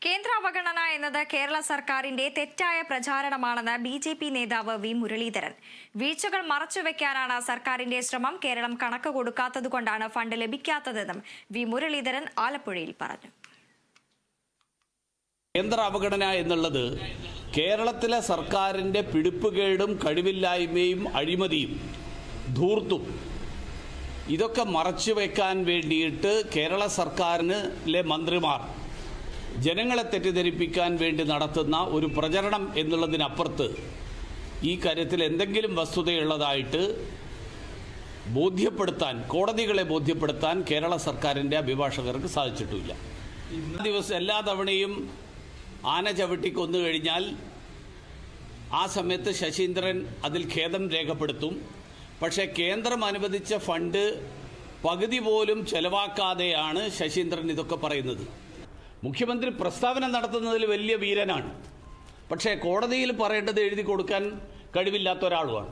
കേന്ദ്ര അവഗണന എന്നത് കേരള സർക്കാരിന്റെ തെറ്റായ പ്രചാരണമാണെന്ന് ബി.ജെ.പി. നേതാവ് വി. മുരളീധരൻ. വീഴ്ചകൾ മറച്ചുവെക്കാനാണ് സർക്കാരിന്റെ ശ്രമം. കേരളം കണക്ക് കൊടുക്കാത്തതുകൊണ്ടാണ് ഫണ്ട് ലഭിക്കാത്തതെന്നും വി. മുരളീധരൻ ആലപ്പുഴയിൽ പറഞ്ഞു. കേന്ദ്ര അവഗണന എന്നുള്ളത് കേരളത്തിലെ സർക്കാരിന്റെ പിടിപ്പുകേടും കഴിവില്ലായ്മയും അഴിമതിയും ധൂർത്തും ഇതൊക്കെ മറച്ചുവെക്കാൻ വേണ്ടിയിട്ട് കേരള സർക്കാരിലെ മന്ത്രിമാർ ജനങ്ങളെ തെറ്റിദ്ധരിപ്പിക്കാൻ വേണ്ടി നടത്തുന്ന ഒരു പ്രചരണം എന്നുള്ളതിനപ്പുറത്ത് ഈ കാര്യത്തിൽ എന്തെങ്കിലും വസ്തുതയുള്ളതായിട്ട് കോടതികളെ ബോധ്യപ്പെടുത്താൻ കേരള സർക്കാരിൻ്റെ അഭിഭാഷകർക്ക് സാധിച്ചിട്ടില്ല. എല്ലാ തവണയും ആന ചവിട്ടി കൊന്നു കഴിഞ്ഞാൽ ആ സമയത്ത് ശശീന്ദ്രൻ അതിൽ ഖേദം രേഖപ്പെടുത്തും. പക്ഷേ കേന്ദ്രം അനുവദിച്ച ഫണ്ട് പകുതി പോലും ചെലവാക്കാതെയാണ് ശശീന്ദ്രൻ ഇതൊക്കെ പറയുന്നത്. മുഖ്യമന്ത്രി പ്രസ്താവന നടത്തുന്നതിൽ വലിയ വീരനാണ്, പക്ഷേ കോടതിയിൽ പറയേണ്ടത് എഴുതി കൊടുക്കാൻ കഴിവില്ലാത്ത ഒരാളുമാണ്.